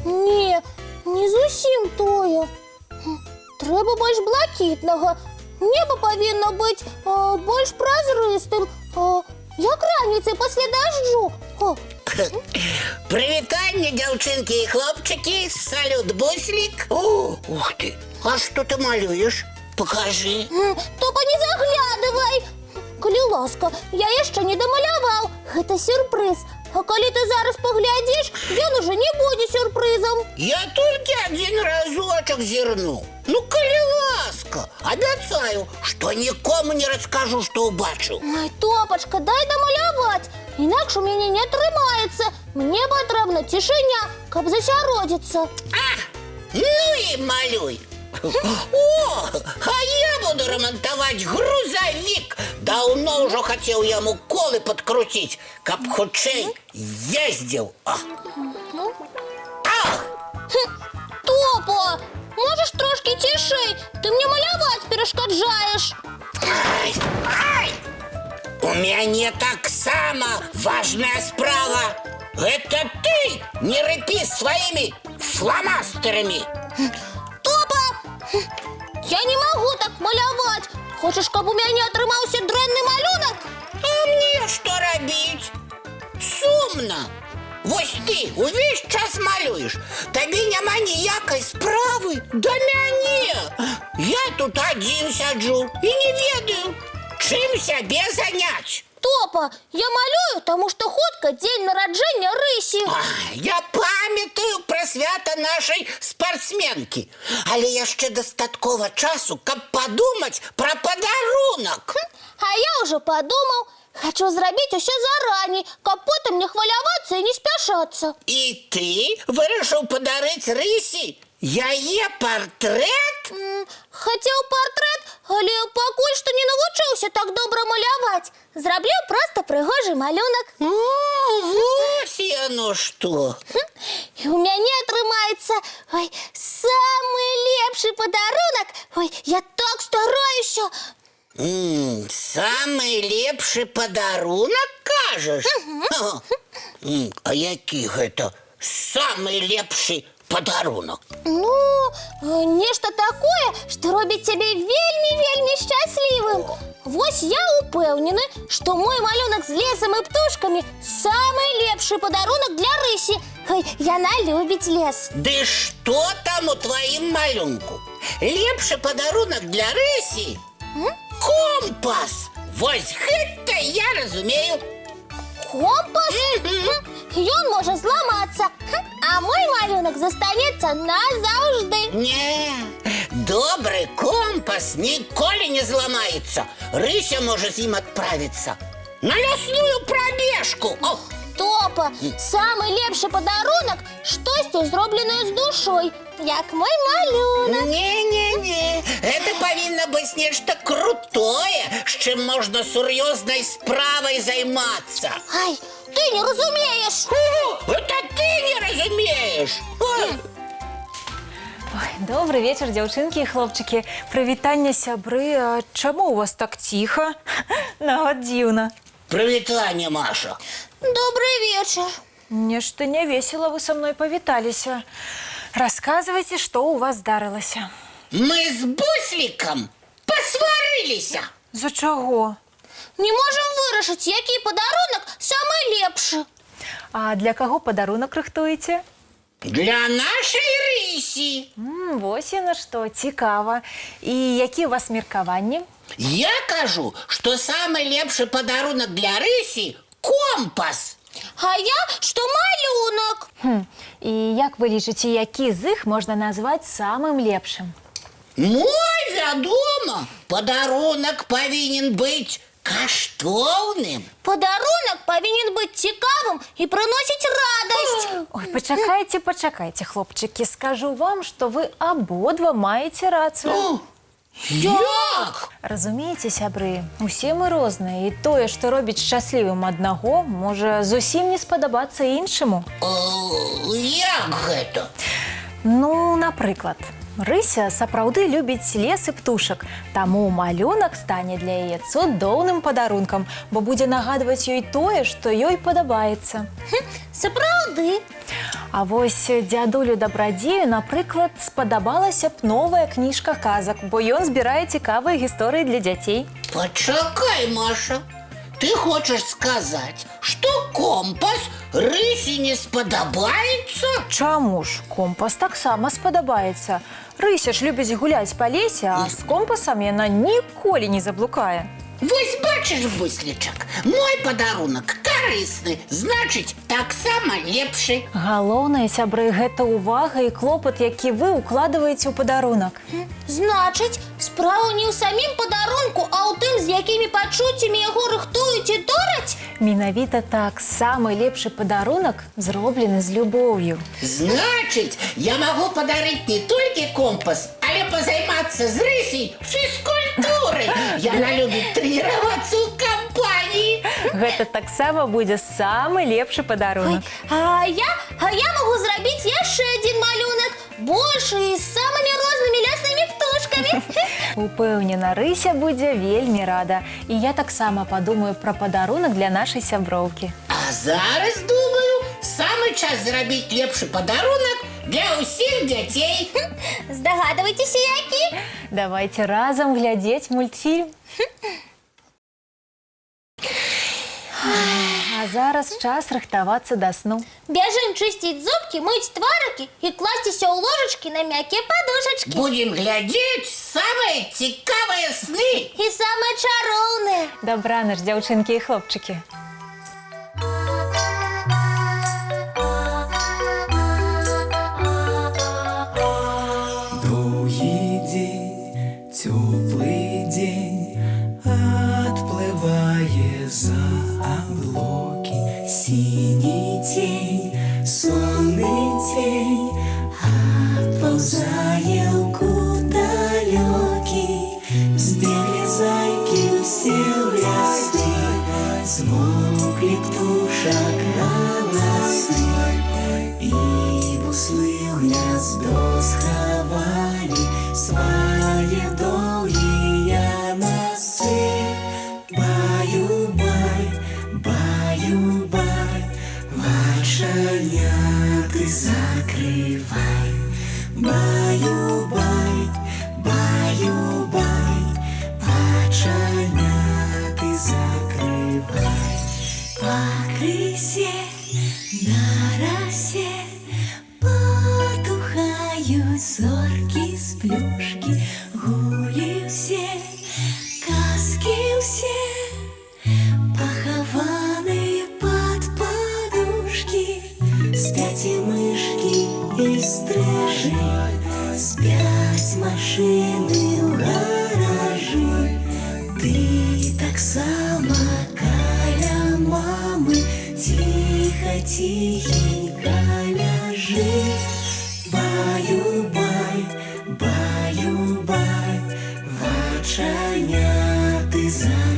Ні, не зовсім тое. Треба більш блакитного. Небо повинно бути більш прозрыстым. Як раніцей після дождю. Привітання, дівчинки і хлопчики. Салют, буслик. Ух ти, а що ти малюєш? Покажи. Топа, не заглядывай. Коли ласка, я ще не домалював. Це сюрприз. А коли ти зараз поглядиш, він уже не буде сюрпризом. Я тільки один разочок зірну. Ну, коли ласка, обіцяю, що нікому не розкажу, що убачив. Ой, Топочка, дай домалювати. Інакше у мене не тримається. Мені потрібна тишиня, щоб засяродитися. Ну і малюй. О, а я буду ремонтувати грузовик. Давно вже хотів йому коли підкрутити, щоб хочей їздив. Топо, можеш трошки тишей? Ти мені малювати перешкоджаєш. Ай! У меня так само важная справа. Это ты не рыпи своими фломастерами. Топа! Я не можу так малювати. Хочеш, щоб у мене отримався дренний малюнок? А мне что робить? Сумно. Вось ты увесь час малюешь. Тобі нема ніякої справи до мяне. Я тут один сяджу і не ведаю, чим себе занять. Топа, я малюю, тому що хутка день народження Рисі. Я пам'ятаю про свято нашої спортсменки. Але я ще достатково часу, щоб подумати про подарунок. А я уже подумал. Хочу зробити усе зарані, щоб потім не хвилюватися і не спішатися. І ти вирішив подарити Рисі її портрет? Хотів портрет, але поки що не навчився так добре малювати. Зроблю просто пригожий малюнок. Ось оно що. І у мене отримається самий лепший подарунок. Я так стараюся. Самий лепший подарунок, кажеш? А який гэта самый лепший подарунок? Ну, нешта такое, што робіць цябе вельмі шчаслівым. Вось я упэўнены, што мой малюнак з лесам і птушкамі самый лепшы падарунак для Рысі. Яна любіць лес. Ды што там у тваім малюнку? Лепшы падарунак для Рысі? Компас! Вось гэта я разумею. Компас? Ён можа зламацца, а мой малюнак застанецца назаўжды. Не, добрый компас ніколі не зламаецца. Рыся можа з ім адправіцца на лясную прабежку. Топа, самый лепшы падарунак штосьці зробленае з душой, як мой малюнак. Не, это павінна быць нешта крутое, з чым можна сур'ёзнай справай займацца. Ай, ты не разумееш. Это ты не разумееш. Добрый вечер, дзяўчынкі і хлопчыкі. Прывітанне, сябры. А чаму у вас так ціха? Нават дзіўна. Прывітанне, Маша. Добрый вечер. Нешта не весело вы со мной павіталіся. Рассказывайте, что у вас здарылася. Мы с Бусликом посварыліся. За чаго? Не можам вырашыць, які падарунак самы лепшы. А для каго падарунак рыхтуеце? Для нашай Рысі. Вось яно што, цікава. І які у вас меркаванні? Я кажу, што самы лепшы падарунак для Рысі – компас. А я, што малюнак. І як вы лічыце, які з іх можна назваць самым лепшым? Мой, вядома, падарунак павінен быць каштоўным. Падарунак павінен быць цікавым і прыносіць радасць. Ой, пачакайце, хлопчыкі. Скажу вам, што вы абодва маеце рацыю. Як? Разумееце, сябры, усе мы розныя, і тое, што робіць шчаслівым аднаго, можа зусім не спадабацца іншаму. Як гэта? Ну, напрыклад, Рыся сапраўды любіць лес і птушак, таму малюнак стане для яе цудоўным падарункам, бо будзе нагадваць ёй тое, што ёй падабаецца. Сапраўды. А вось дзядулю Дабрадзею, напрыклад, спадабалася б новая кніжка казак, бо ён збірае цікавыя гісторыі для дзяцей. Пачакай, Маша. Ты хочаш сказаць, што компас Рысі не спадабаецца? Чаму ж? Компас таксама спадабаецца. Рыся ж любіць гуляць па лесе, а з компасам яна ніколі не заблукае. Вось бачыш, буслічак, мой падарунак карысны, значыць, таксама лепшы. Галоўнае, сябры, гэта ўвага і клопат, які вы ўкладваеце ў падарунак. Значыць, справа не ў самім падарунку, а ў тым, з якімі пачуццямі яго рыхтуюць і тораць? Менавіта так, самы лепшы падарунак зроблены з любоўю. Значыць, я магу падарыць не толькі компас, але пазаймацца з Рысей фізкультурай. Яна любіць трэніравацца ў кампаніі. Гэта таксама будзе самы лепшы падарунак. А я магу зрабіць яшчэ адзін малюнак, большы і з самымі рознымі ляснымі птушкамі. Упэўнена, Рыся будзе вельмі рада. І я таксама падумаю пра падарунак для нашай сяброўкі. А зараз, думаю, самы час зрабіць лепшы падарунак для ўсіх дзяцей. Здагадвайцеся, які? Давайте разам глядзець мультфільм. А зараз час рыхтавацца да сну. Бяжым чысціць зубкі, мыць тварыкі і класціся ў ложачкі на мяккія падушачкі. Будем глядзець самыя цікавыя сны. І самыя чароўныя. Дабрана ж, дзяўчынкі і хлопчыкі. Доўгі дзень, цёплы дзень, адплывае за аблокі. Сіні цень, сонны цень, адпаўзае ў кут далёкі. Збеглі зайкі ўсе ў лясы, змоўклі птушак галасы. І буслы ў гняздо схавалі свае доўгія носы. Баю-бай, баю-бай, вачаняты закрывай. Баю-бай, баю-бай, вачаняты закрывай. Пакрысе на расе потухаюць зоркі з плюшкі. Гулі ўсе, казкі ўсе, пахаваныя пад падушкі. Спяць і мышкі і стрыжы, спяць машыны ў гаражы. Ты таксама каля мамы ціха-ціхенька ляжы. Баю-бай, баю-бай, вачаняты закрывай.